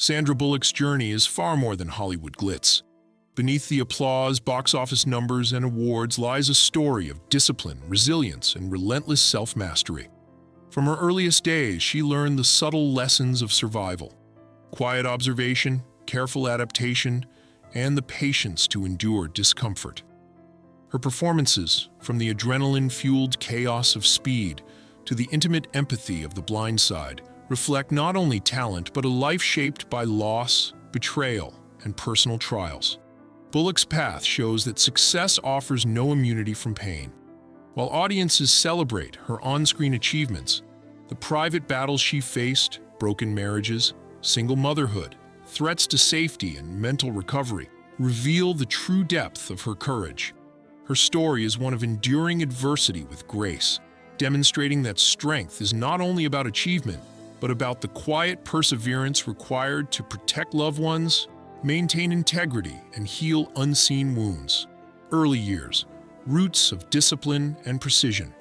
Sandra Bullock's journey is far more than Hollywood glitz. Beneath the applause, box office numbers, and awards lies a story of discipline, resilience, and relentless self-mastery. From her earliest days, she learned the subtle lessons of survival: quiet observation, careful adaptation, and the patience to endure discomfort. Her performances, from the adrenaline-fueled chaos of Speed to the intimate empathy of The Blind Side, reflect not only talent but a life shaped by loss, betrayal, and personal trials. Bullock's path shows that success offers no immunity from pain. While audiences celebrate her on-screen achievements, the private battles she faced, broken marriages, single motherhood, threats to safety and mental recovery, reveal the true depth of her courage. Her story is one of enduring adversity with grace, demonstrating that strength is not only about achievement, but about the quiet perseverance required to protect loved ones, maintain integrity, and heal unseen wounds. Early years, roots of discipline and precision.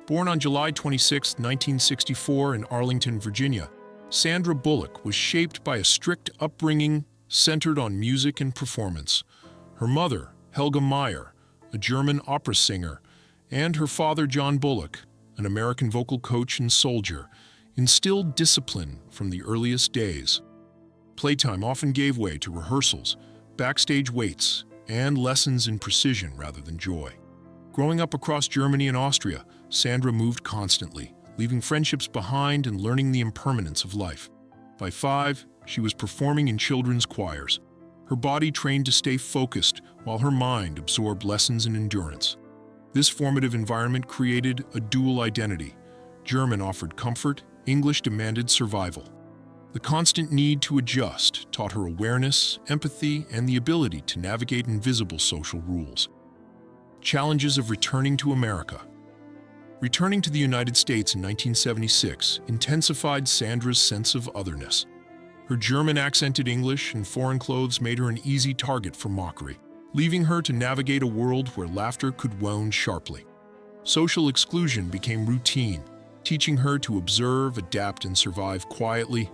Born on July 26, 1964 in Arlington, Virginia, Sandra Bullock was shaped by a strict upbringing centered on music and performance. Her mother, Helga Meyer, a German opera singer, and her father, John Bullock, an American vocal coach and soldier, instilled discipline from the earliest days. Playtime often gave way to rehearsals, backstage waits, and lessons in precision rather than joy. Growing up across Germany and Austria, Sandra moved constantly, leaving friendships behind and learning the impermanence of life. By 5, she was performing in children's choirs. Her body trained to stay focused while her mind absorbed lessons in endurance. This formative environment created a dual identity. German offered comfort, English demanded survival. The constant need to adjust taught her awareness, empathy, and the ability to navigate invisible social rules. Challenges of returning to America. Returning to the United States in 1976 intensified Sandra's sense of otherness. Her German-accented English and foreign clothes made her an easy target for mockery, leaving her to navigate a world where laughter could wound sharply. Social exclusion became routine, teaching her to observe, adapt, and survive quietly.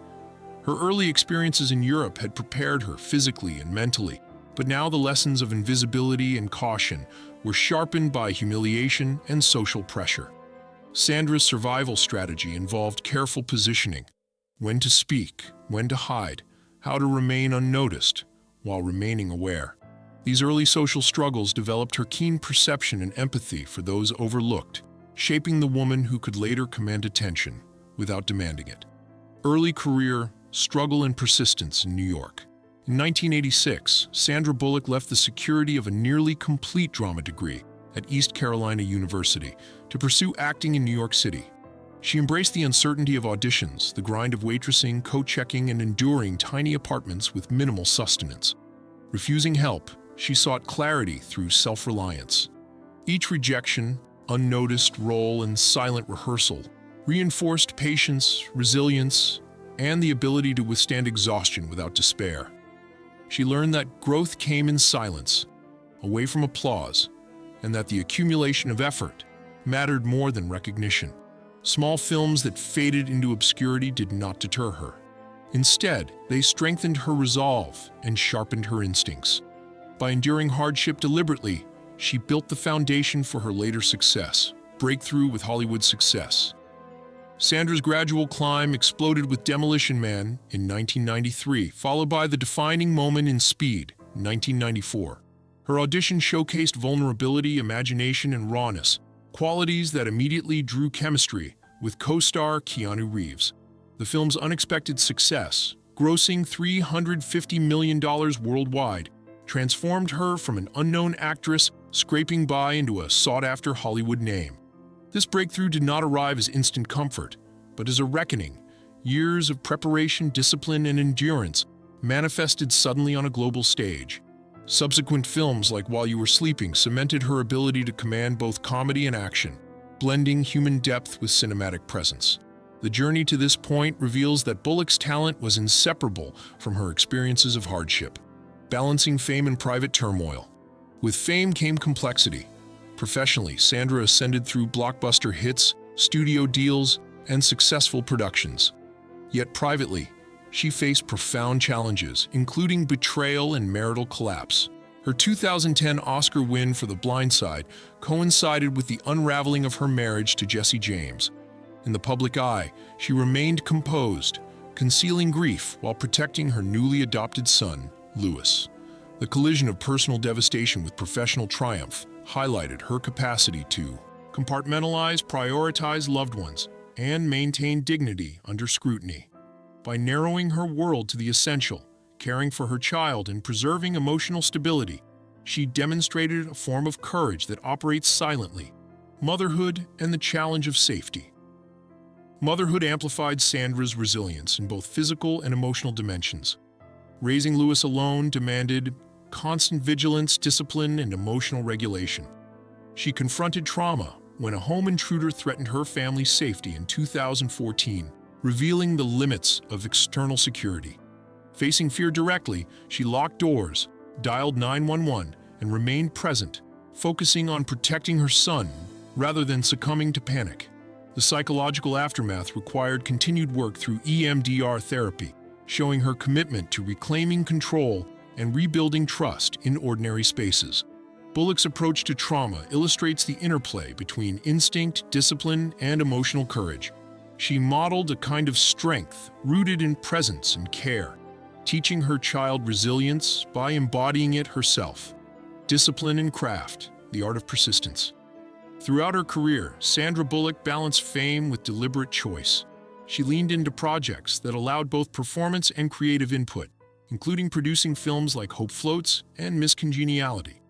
Her early experiences in Europe had prepared her physically and mentally, but now the lessons of invisibility and caution were sharpened by humiliation and social pressure. Sandra's survival strategy involved careful positioning: when to speak, when to hide, how to remain unnoticed while remaining aware. These early social struggles developed her keen perception and empathy for those overlooked, shaping the woman who could later command attention without demanding it. Early career, struggle, and persistence in New York. In 1986, Sandra Bullock left the security of a nearly complete drama degree at East Carolina University to pursue acting in New York City. She embraced the uncertainty of auditions, the grind of waitressing, coat-checking, and enduring tiny apartments with minimal sustenance. Refusing help, she sought clarity through self-reliance. Each rejection, unnoticed role, and silent rehearsal reinforced patience, resilience, and the ability to withstand exhaustion without despair. She learned that growth came in silence, away from applause, and that the accumulation of effort mattered more than recognition. Small films that faded into obscurity did not deter her. Instead, they strengthened her resolve and sharpened her instincts. By enduring hardship deliberately, she built the foundation for her later success, breakthrough with Hollywood success. Sandra's gradual climb exploded with Demolition Man in 1993, followed by the defining moment in Speed in 1994. Her audition showcased vulnerability, imagination, and rawness, qualities that immediately drew chemistry with co-star Keanu Reeves. The film's unexpected success, grossing $350 million worldwide, transformed her from an unknown actress scraping by into a sought-after Hollywood name. This breakthrough did not arrive as instant comfort, but as a reckoning. Years of preparation, discipline, and endurance manifested suddenly on a global stage. Subsequent films like While You Were Sleeping cemented her ability to command both comedy and action, blending human depth with cinematic presence. The journey to this point reveals that Bullock's talent was inseparable from her experiences of hardship, balancing fame and private turmoil. With fame came complexity. Professionally, Sandra ascended through blockbuster hits, studio deals, and successful productions. Yet privately, she faced profound challenges, including betrayal and marital collapse. Her 2010 Oscar win for The Blind Side coincided with the unraveling of her marriage to Jesse James. In the public eye, she remained composed, concealing grief while protecting her newly adopted son, Louis. The collision of personal devastation with professional triumph highlighted her capacity to compartmentalize, prioritize loved ones, and maintain dignity under scrutiny. By narrowing her world to the essential, caring for her child, and preserving emotional stability, she demonstrated a form of courage that operates silently, motherhood and the challenge of safety. Motherhood amplified Sandra's resilience in both physical and emotional dimensions. Raising Louis alone demanded constant vigilance, discipline, and emotional regulation. She confronted trauma when a home intruder threatened her family's safety in 2014, revealing the limits of external security. Facing fear directly, she locked doors, dialed 911, and remained present, focusing on protecting her son rather than succumbing to panic. The psychological aftermath required continued work through EMDR therapy, showing her commitment to reclaiming control and rebuilding trust in ordinary spaces. Bullock's approach to trauma illustrates the interplay between instinct, discipline, and emotional courage. She modeled a kind of strength rooted in presence and care, teaching her child resilience by embodying it herself. Discipline and craft, the art of persistence. Throughout her career, Sandra Bullock balanced fame with deliberate choice. She leaned into projects that allowed both performance and creative input, including producing films like Hope Floats and Miss Congeniality.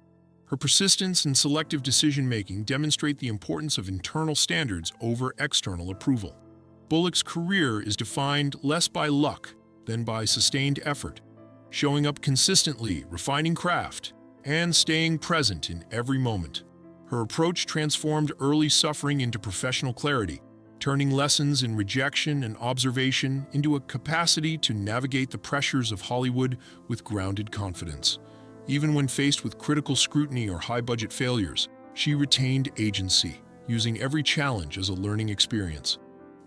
Her persistence and selective decision-making demonstrate the importance of internal standards over external approval. Bullock's career is defined less by luck than by sustained effort, showing up consistently, refining craft, and staying present in every moment. Her approach transformed early suffering into professional clarity, turning lessons in rejection and observation into a capacity to navigate the pressures of Hollywood with grounded confidence. Even when faced with critical scrutiny or high-budget failures, she retained agency, using every challenge as a learning experience.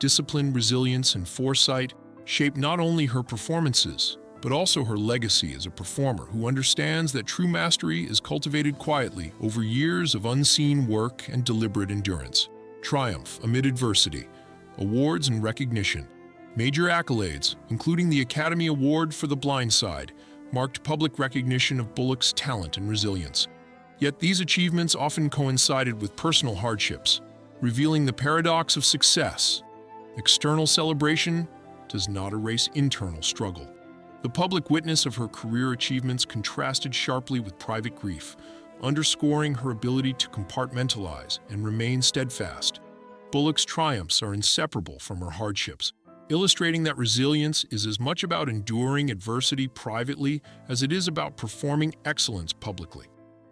Discipline, resilience, and foresight shaped not only her performances, but also her legacy as a performer who understands that true mastery is cultivated quietly over years of unseen work and deliberate endurance. Triumph amid adversity, awards and recognition. Major accolades, including the Academy Award for The Blind Side, marked public recognition of Bullock's talent and resilience. Yet these achievements often coincided with personal hardships, revealing the paradox of success. External celebration does not erase internal struggle. The public witness of her career achievements contrasted sharply with private grief, underscoring her ability to compartmentalize and remain steadfast. Bullock's triumphs are inseparable from her hardships, illustrating that resilience is as much about enduring adversity privately as it is about performing excellence publicly.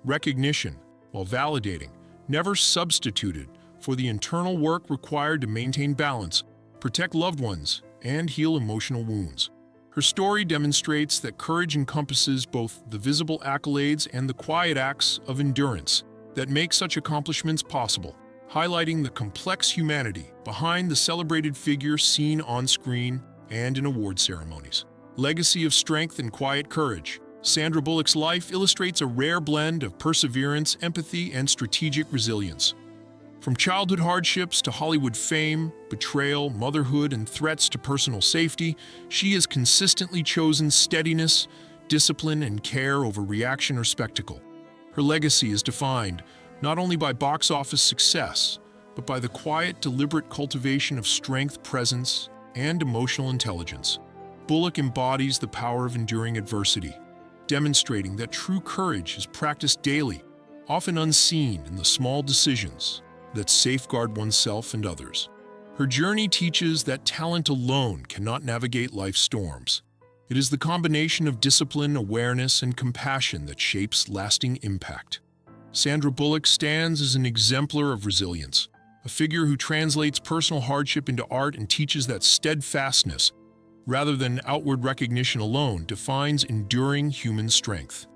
Recognition, while validating, never substituted for the internal work required to maintain balance, protect loved ones, and heal emotional wounds. Her story demonstrates that courage encompasses both the visible accolades and the quiet acts of endurance that make such accomplishments possible, highlighting the complex humanity behind the celebrated figure seen on screen and in award ceremonies. Legacy of strength and quiet courage. Sandra Bullock's life illustrates a rare blend of perseverance, empathy, and strategic resilience. From childhood hardships to Hollywood fame, betrayal, motherhood, and threats to personal safety, she has consistently chosen steadiness, discipline, and care over reaction or spectacle. Her legacy is defined not only by box office success, but by the quiet, deliberate cultivation of strength, presence, and emotional intelligence. Bullock embodies the power of enduring adversity, demonstrating that true courage is practiced daily, often unseen in the small decisions that safeguard oneself and others. Her journey teaches that talent alone cannot navigate life's storms. It is the combination of discipline, awareness, and compassion that shapes lasting impact. Sandra Bullock stands as an exemplar of resilience, a figure who translates personal hardship into art and teaches that steadfastness, rather than outward recognition alone, defines enduring human strength.